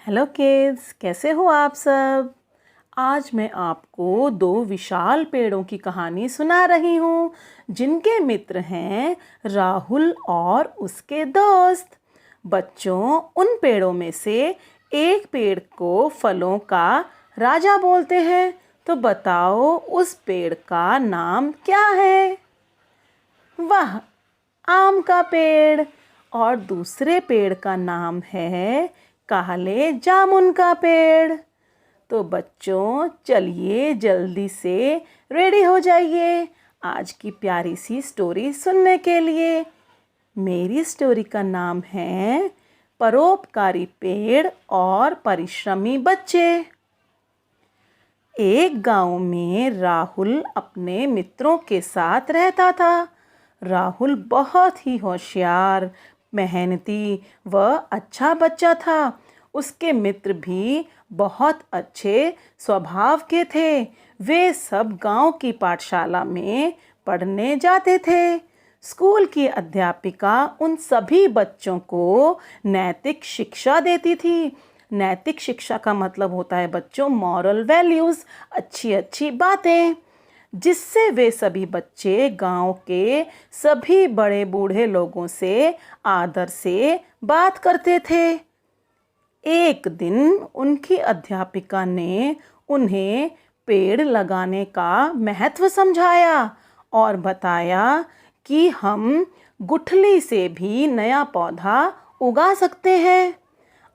Hello kids, कैसे हो आप सब। आज मैं आपको दो विशाल पेड़ों की कहानी सुना रही हूँ जिनके मित्र हैं राहुल और उसके दोस्त। बच्चों, उन पेड़ों में से एक पेड़ को फलों का राजा बोलते हैं। तो बताओ उस पेड़ का नाम क्या है। वाह, आम का पेड़। और दूसरे पेड़ का नाम है काले जामुन का पेड़। तो बच्चों, चलिए जल्दी से रेडी हो जाइए आज की प्यारी सी स्टोरी सुनने के लिए। मेरी स्टोरी का नाम है परोपकारी पेड़ और परिश्रमी बच्चे। एक गांव में राहुल अपने मित्रों के साथ रहता था। राहुल बहुत ही होशियार, मेहनती व अच्छा बच्चा था। उसके मित्र भी बहुत अच्छे स्वभाव के थे। वे सब गांव की पाठशाला में पढ़ने जाते थे। स्कूल की अध्यापिका उन सभी बच्चों को नैतिक शिक्षा देती थी। नैतिक शिक्षा का मतलब होता है बच्चों मॉरल वैल्यूज़, अच्छी अच्छी बातें, जिससे वे सभी बच्चे गांव के सभी बड़े बूढ़े लोगों से आदर से बात करते थे। एक दिन उनकी अध्यापिका ने उन्हें पेड़ लगाने का महत्व समझाया और बताया कि हम गुठली से भी नया पौधा उगा सकते हैं।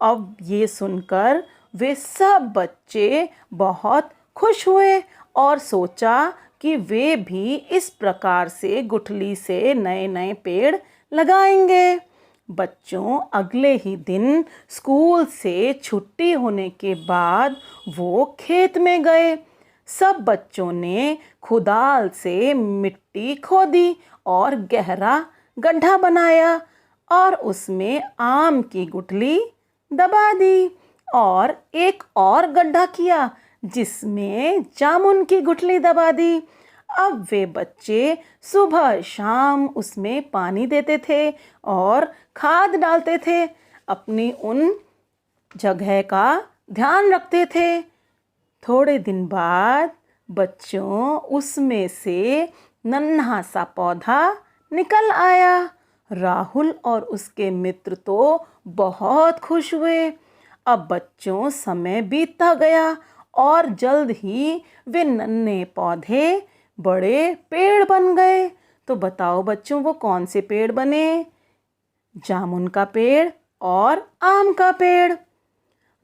अब ये सुनकर वे सब बच्चे बहुत खुश हुए और सोचा कि वे भी इस प्रकार से गुठली से नए नए पेड़ लगाएंगे। बच्चों, अगले ही दिन स्कूल से छुट्टी होने के बाद वो खेत में गए। सब बच्चों ने खुदाल से मिट्टी खोदी और गहरा गड्ढा बनाया और उसमें आम की गुठली दबा दी और एक और गड्ढा किया जिसमें जामुन की गुठली दबा दी। अब वे बच्चे सुबह शाम उसमें पानी देते थे और खाद डालते थे, अपनी उन जगह का ध्यान रखते थे। थोड़े दिन बाद बच्चों, उसमें से नन्हा सा पौधा निकल आया। राहुल और उसके मित्र तो बहुत खुश हुए। अब बच्चों, समय बीतता गया और जल्द ही वे नन्हे पौधे बड़े पेड़ बन गए। तो बताओ बच्चों, वो कौन से पेड़ बने? जामुन का पेड़ और आम का पेड़।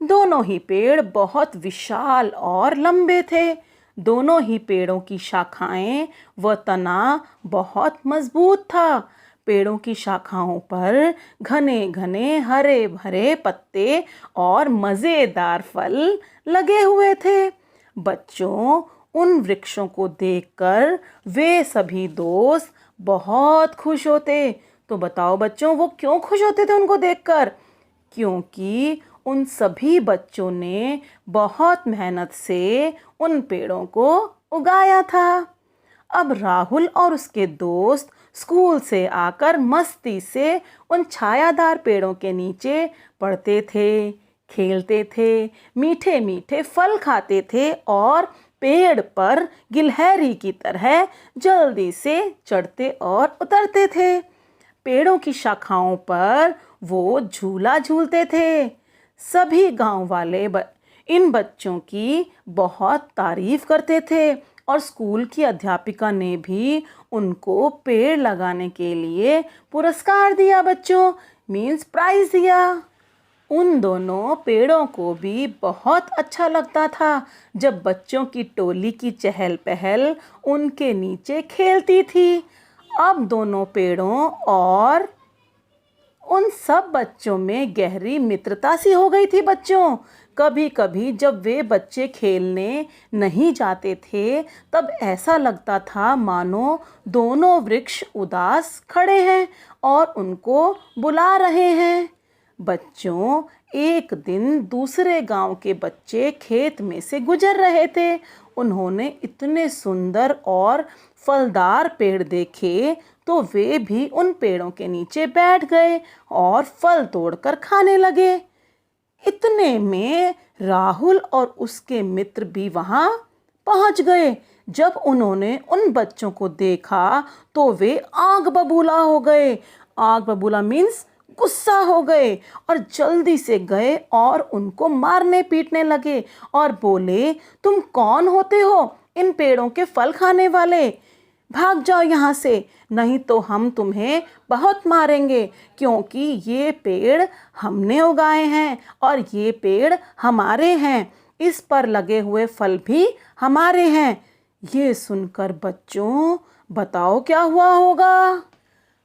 दोनों ही पेड़ बहुत विशाल और लंबे थे। दोनों ही पेड़ों की शाखाएं व तना बहुत मजबूत था। पेड़ों की शाखाओं पर घने घने हरे भरे पत्ते और मज़ेदार फल लगे हुए थे। बच्चों, उन वृक्षों को देखकर वे सभी दोस्त बहुत खुश होते। तो बताओ बच्चों, वो क्यों खुश होते थे उनको देखकर? क्योंकि उन सभी बच्चों ने बहुत मेहनत से उन पेड़ों को उगाया था। अब राहुल और उसके दोस्त स्कूल से आकर मस्ती से उन छायादार पेड़ों के नीचे पढ़ते थे, खेलते थे, मीठे मीठे फल खाते थे और पेड़ पर गिलहरी की तरह जल्दी से चढ़ते और उतरते थे। पेड़ों की शाखाओं पर वो झूला झूलते थे। सभी गांव वाले इन बच्चों की बहुत तारीफ करते थे और स्कूल की अध्यापिका ने भी उनको पेड़ लगाने के लिए पुरस्कार दिया। बच्चों, मीन्स प्राइज दिया। उन दोनों पेड़ों को भी बहुत अच्छा लगता था जब बच्चों की टोली की चहल पहल उनके नीचे खेलती थी। अब दोनों पेड़ों और उन सब बच्चों में गहरी मित्रता सी हो गई थी। बच्चों, कभी कभी जब वे बच्चे खेलने नहीं जाते थे तब ऐसा लगता था मानो दोनों वृक्ष उदास खड़े हैं और उनको बुला रहे हैं। बच्चों, एक दिन दूसरे गांव के बच्चे खेत में से गुजर रहे थे। उन्होंने इतने सुंदर और फलदार पेड़ देखे तो वे भी उन पेड़ों के नीचे बैठ गए और फल तोड़कर खाने लगे। इतने में राहुल और उसके मित्र भी वहां पहुंच गए। जब उन्होंने उन बच्चों को देखा तो वे आग बबूला हो गए। आग बबूला मीन्स गुस्सा हो गए और जल्दी से गए और उनको मारने पीटने लगे और बोले, तुम कौन होते हो इन पेड़ों के फल खाने वाले? भाग जाओ यहाँ से, नहीं तो हम तुम्हें बहुत मारेंगे, क्योंकि ये पेड़ हमने उगाए हैं और ये पेड़ हमारे हैं, इस पर लगे हुए फल भी हमारे हैं। ये सुनकर बच्चों बताओ क्या हुआ होगा?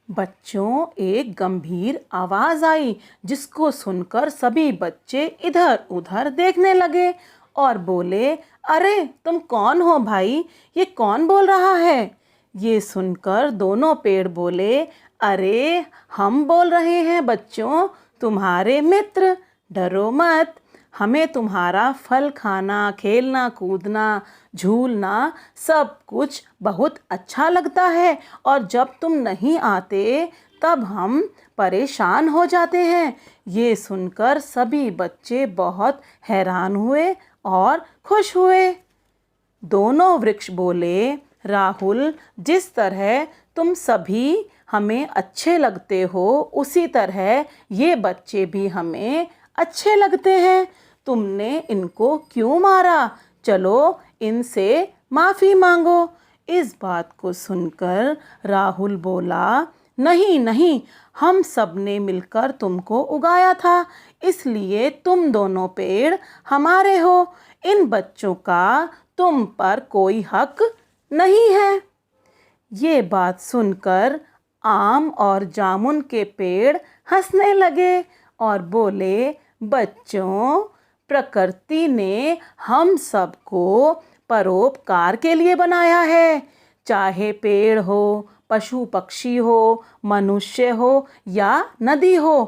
बच्चों, एक गंभीर आवाज आई जिसको सुनकर सभी बच्चे इधर उधर देखने लगे और बोले, अरे तुम कौन हो भाई? ये कौन बोल रहा है? ये सुनकर दोनों पेड़ बोले, अरे हम बोल रहे हैं बच्चों, तुम्हारे मित्र। डरो मत, हमें तुम्हारा फल खाना, खेलना कूदना, झूलना सब कुछ बहुत अच्छा लगता है और जब तुम नहीं आते तब हम परेशान हो जाते हैं। ये सुनकर सभी बच्चे बहुत हैरान हुए और खुश हुए। दोनों वृक्ष बोले, राहुल, जिस तरह तुम सभी हमें अच्छे लगते हो उसी तरह ये बच्चे भी हमें अच्छे लगते हैं। तुमने इनको क्यों मारा? चलो इनसे माफ़ी मांगो। इस बात को सुनकर राहुल बोला, नहीं नहीं, हम सब ने मिलकर तुमको उगाया था, इसलिए तुम दोनों पेड़ हमारे हो। इन बच्चों का तुम पर कोई हक नहीं है। ये बात सुनकर आम और जामुन के पेड़ हंसने लगे और बोले, बच्चों, प्रकृति ने हम सबको परोपकार के लिए बनाया है। चाहे पेड़ हो, पशु पक्षी हो, मनुष्य हो या नदी हो,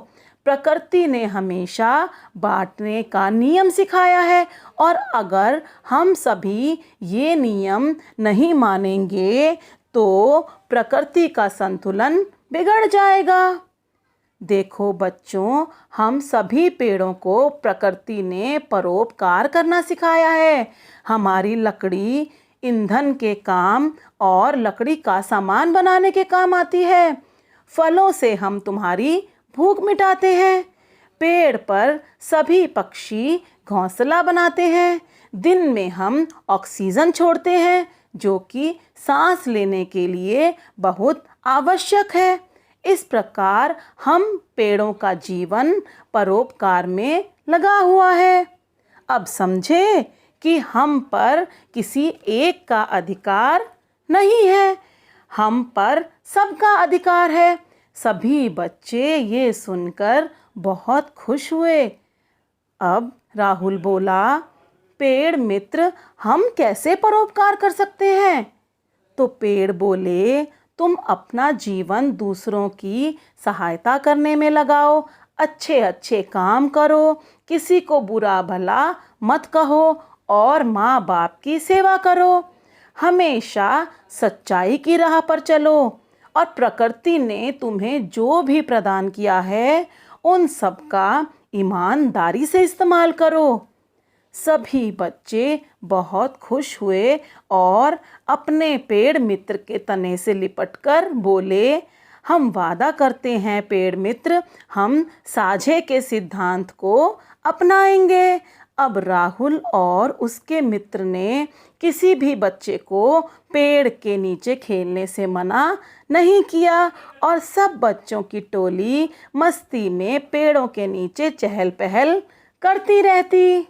प्रकृति ने हमेशा बांटने का नियम सिखाया है और अगर हम सभी ये नियम नहीं मानेंगे तो प्रकृति का संतुलन बिगड़ जाएगा। देखो बच्चों, हम सभी पेड़ों को प्रकृति ने परोपकार करना सिखाया है। हमारी लकड़ी ईंधन के काम और लकड़ी का सामान बनाने के काम आती है। फलों से हम तुम्हारी भूख मिटाते हैं। पेड़ पर सभी पक्षी घोंसला बनाते हैं। दिन में हम ऑक्सीजन छोड़ते हैं जो कि सांस लेने के लिए बहुत आवश्यक है। इस प्रकार हम पेड़ों का जीवन परोपकार में लगा हुआ है। अब समझे कि हम पर किसी एक का अधिकार नहीं है, हम पर सबका अधिकार है। सभी बच्चे ये सुनकर बहुत खुश हुए। अब राहुल बोला, पेड़ मित्र, हम कैसे परोपकार कर सकते हैं? तो पेड़ बोले, तुम अपना जीवन दूसरों की सहायता करने में लगाओ, अच्छे अच्छे काम करो, किसी को बुरा भला मत कहो और माँ बाप की सेवा करो। हमेशा सच्चाई की राह पर चलो और प्रकृति ने तुम्हें जो भी प्रदान किया है उन सब का ईमानदारी से इस्तेमाल करो। सभी बच्चे बहुत खुश हुए और अपने पेड़ मित्र के तने से लिपटकर बोले, हम वादा करते हैं पेड़ मित्र, हम साझे के सिद्धांत को अपनाएंगे। अब राहुल और उसके मित्र ने किसी भी बच्चे को पेड़ के नीचे खेलने से मना नहीं किया और सब बच्चों की टोली मस्ती में पेड़ों के नीचे चहल पहल करती रहती।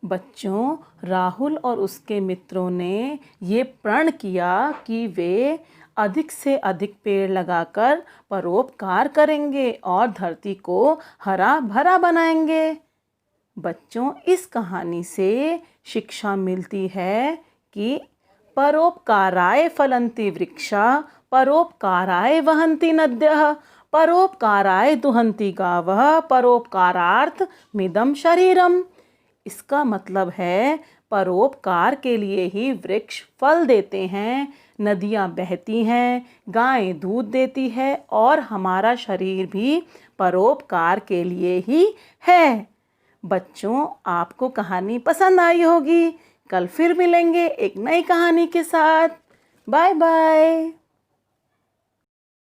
बच्चों, राहुल और उसके मित्रों ने ये प्रण किया कि वे अधिक से अधिक पेड़ लगाकर परोपकार करेंगे और धरती को हरा भरा बनाएंगे। बच्चों, इस कहानी से शिक्षा मिलती है कि परोपकाराय फलन्ति वृक्षा, परोपकाराय वहन्ति नद्यः, परोपकाराय दुहन्ति गावः, परोपकारार्थ मिदं शरीरम। इसका मतलब है परोपकार के लिए ही वृक्ष फल देते हैं, नदियाँ बहती हैं, गायें दूध देती है और हमारा शरीर भी परोपकार के लिए ही है। बच्चों, आपको कहानी पसंद आई होगी। कल फिर मिलेंगे एक नई कहानी के साथ। Bye bye.